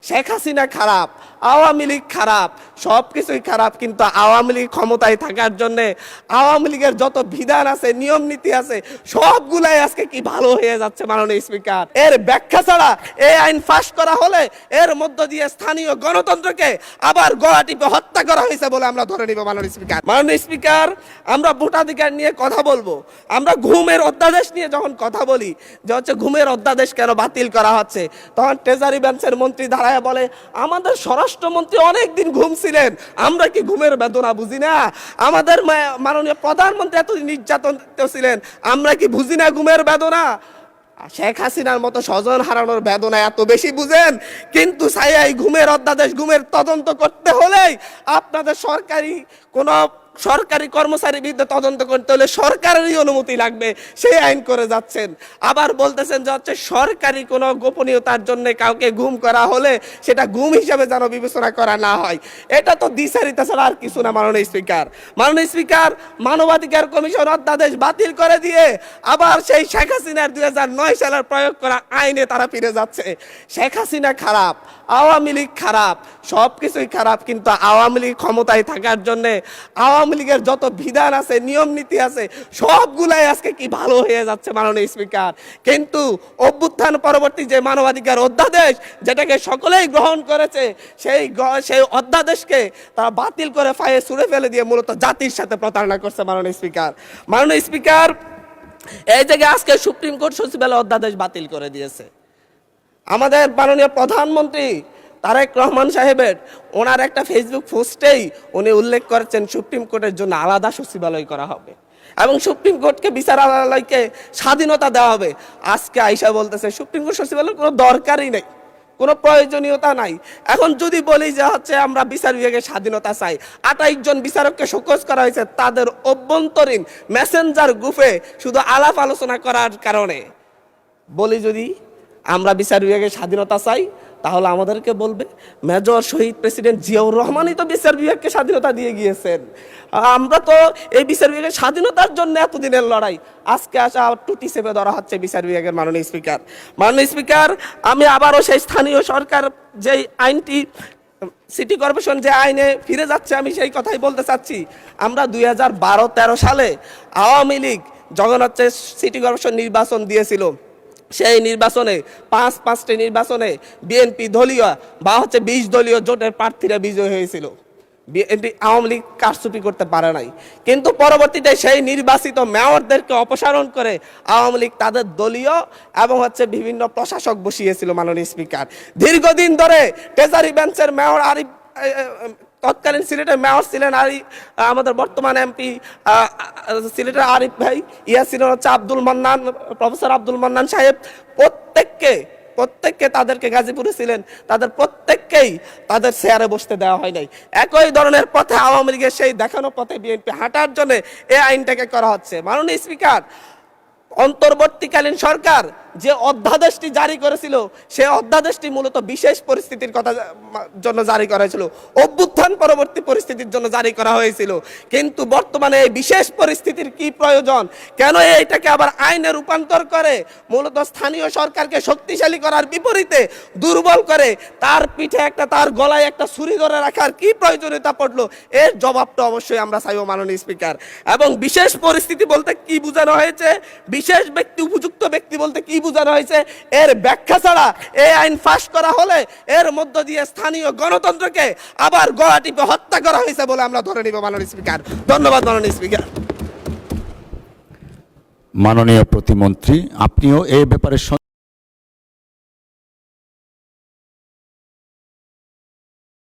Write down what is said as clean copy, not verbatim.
শেখ হাসিনা খারাপ, আওয়ামী লীগ খারাপ, সব কিছুই খারাপ, কিন্তু আওয়ামী লীগ ক্ষমতায় থাকার জন্যে আওয়ামী লীগের যত বিধান আছে, নিয়ম নীতি আছে, সবগুলাই আজকে কি ভালো হয়ে যাচ্ছে মাননীয় স্পিকার। এর ব্যাখ্যা ছাড়া এই আইন পাস করা হলে এর মধ্য দিয়ে স্থানীয় গণতন্ত্রকে আবার গলা টিপে হত্যা করা হয়েছে বলে আমরা ধরে নিব মাননীয় স্পিকার। মাননীয় স্পিকার, আমরা ভোটাধিকার নিয়ে কথা বলবো, আমরা ঘুমের অধ্যাদেশ নিয়ে যখন কথা বলি যে হচ্ছে ঘুমের অধ্যাদেশ কেন বাতিল করা হচ্ছে, তখন ট্রেজারি বেঞ্চের মন্ত্রী দাঁড়ায় বলে আমাদের স্বরাষ্ট্রমন্ত্রী অনেকদিন ঘুমছিলেন, আমরা কি ঘুমের বেদনা বুঝি না? আমাদের মাননীয় প্রধানমন্ত্রী এতদিন নির্যাতন ছিলেন, আমরা কি বুঝি না ঘুমের বেদনা? শেখ হাসিনার মতো স্বজন হারানোর বেদনা এত বেশি বুঝেন, কিন্তু এই ঘুমের অধ্যাদেশ, ঘুমের তদন্ত করতে হলেই আপনাদের সরকারি কর্মচারীর বিরুদ্ধে তদন্ত করতে হলে সরকারেরই অনুমতি লাগবে, সেই আইন করে যাচ্ছেন। আবার বলতেছেন যে হচ্ছে সরকারি কোনো গোপনীয়তার জন্য কাউকে গুম করা হলে সেটা গুম হিসাবে যেন বিবেচনা করা না হয়। এটা তো দ্বিচারিতা ছাড়া আর কিছু না মাননীয় স্পিকার। মাননীয় স্পিকার, মানবাধিকার কমিশন অধ্যাদেশ বাতিল করে দিয়ে আবার সেই শেখ হাসিনার 2009 সালের প্রয়োগ করা আইনে তারা ফিরে যাচ্ছে। শেখ হাসিনা খারাপ, আওয়ামী লীগ খারাপ, সব কিছুই খারাপ, কিন্তু আওয়ামী লীগ ক্ষমতায় থাকার জন্যে আওয়ামী লীগের যত বিধান আছে, নিয়ম নীতি আছে, সবগুলাই আজকে কি ভালো হয়ে যাচ্ছে মাননীয় স্পিকার। কিন্তু অভ্যুত্থান পরবর্তী যে মানবাধিকার অধ্যাদেশ, যেটাকে সকলেই গ্রহণ করেছে, সেই অধ্যাদেশকে তারা বাতিল করে ফায়ে ছুঁড়ে ফেলে দিয়ে মূলত জাতির সাথে প্রতারণা করছে মাননীয় স্পিকার। মাননীয় স্পিকার, এই জায়গায় আজকে সুপ্রিম কোর্ট সচিবালয় অধ্যাদেশ বাতিল করে দিয়েছে। আমাদের মাননীয় প্রধানমন্ত্রী তারেক রহমান সাহেবের ওনার একটা ফেসবুক পোস্টেই উনি উল্লেখ করেছেন সুপ্রিম কোর্টের জন্য আলাদা সচিবালয় করা হবে এবং সুপ্রিম কোর্টকে বিচারালয়কে স্বাধীনতা দেওয়া হবে। আজকে আইসা বলতেছে সুপ্রিম কোর্ট সচিবালয়ের কোনো দরকারই নেই, কোনো প্রয়োজনীয়তা নাই। এখন যদি বলি যে হচ্ছে আমরা বিচার বিভাগের স্বাধীনতা চাই, 28 জন বিচারককে শোকজ করা হয়েছে তাদের অভ্যন্তরীণ মেসেঞ্জার গ্রুপে শুধু আলাপ আলোচনা করার কারণে। বলি যদি আমরা বিচার বিভাগের স্বাধীনতা চাই, তাহলে আমাদেরকে বলবে মেজর শহীদ প্রেসিডেন্ট জিয়াউর রহমানই তো বিচার বিভাগকে স্বাধীনতা দিয়ে গিয়েছেন। আমরা তো এই বিচার বিভাগের স্বাধীনতার জন্য এতদিনের লড়াই, আজকে আসা টুটি চেপে ধরা হচ্ছে বিচার বিভাগের। মাননীয় স্পিকার, মাননীয় স্পিকার, আমি আবারও সেই স্থানীয় সরকার যে আইনটি, সিটি কর্পোরেশন যে আইনে ফিরে যাচ্ছে, আমি সেই কথাই বলতে চাচ্ছি। আমরা 2012-13 সালে আওয়ামী লীগ যখন হচ্ছে সিটি কর্পোরেশন নির্বাচন দিয়েছিল, সেই নির্বাচনে 5টি নির্বাচনে বিএনপি দলীয় বা হচ্ছে 20 দলীয় জোটের প্রার্থীরা বিজয়ী হয়েছিল। বিএনপি আওয়ামী লীগ কারচুপি করতে পারে নাই, কিন্তু পরবর্তীতে সেই নির্বাচিত মেয়রদেরকে অপসারণ করে আওয়ামী লীগ তাদের দলীয় এবং হচ্ছে বিভিন্ন প্রশাসক বসিয়েছিল। মাননীয় স্পিকার, দীর্ঘদিন ধরে ট্রেজারি বেঞ্চের মেয়র আরিফ, তৎকালীন সিলেটের মেয়র ছিলেন আমাদের বর্তমান এমপি সিলেটের আরিফ ভাই, ছিলেন হচ্ছে আব্দুল মান্নান, প্রফেসর আব্দুল মান্নান সাহেব, প্রত্যেককে তাদেরকে গাজীপুরে ছিলেন, তাদের প্রত্যেককেই তাদের চেয়ারে বসতে দেওয়া হয় নাই। একই ধরনের পথে আওয়ামী লীগের সেই দেখানো পথে বিএনপি হাঁটার জন্য এই আইনটাকে করা হচ্ছে। মাননীয় স্পিকার, অন্তর্বর্তীকালীন সরকার যে অধ্যাদেশটি জারি করেছিল, সেই অধ্যাদেশটি মূলত বিশেষ পরিস্থিতির কথা জন্য জারি করা হয়েছিল, অভ্যুত্থান পরবর্তী পরিস্থিতির জন্য জারি করা হয়েছিল। কিন্তু বর্তমানে এই বিশেষ পরিস্থিতির কি প্রয়োজন, কেন এইটাকে আবার আইনে রূপান্তর করে মূলত স্থানীয় সরকারকে শক্তিশালী করার বিপরীতে দুর্বল করে তার পিঠে একটা, তার গলায় একটা ছুরি ধরে রাখার কি প্রয়োজনীয়তা পড়লো, এর জবাবটা অবশ্যই আমরা চাইব মাননীয় স্পিকার। এবং বিশেষ পরিস্থিতি বলতে কি বোঝানো হয়েছে, বিশেষ ব্যক্তি, উপযুক্ত ব্যক্তি বলতে কি বোঝানো হয়েছে, এর ব্যাখ্যা ছাড়া এই আইন পাস করা হলে এর মধ্য দিয়ে স্থানীয় গণতন্ত্রকে আবার গলা টিপে হত্যা করা হয়েছে বলে আমরা ধরে নিব মাননীয় স্পিকার। ধন্যবাদ মাননীয় স্পিকার। মাননীয় প্রতিমন্ত্রী, আপনিও এই ব্যাপারে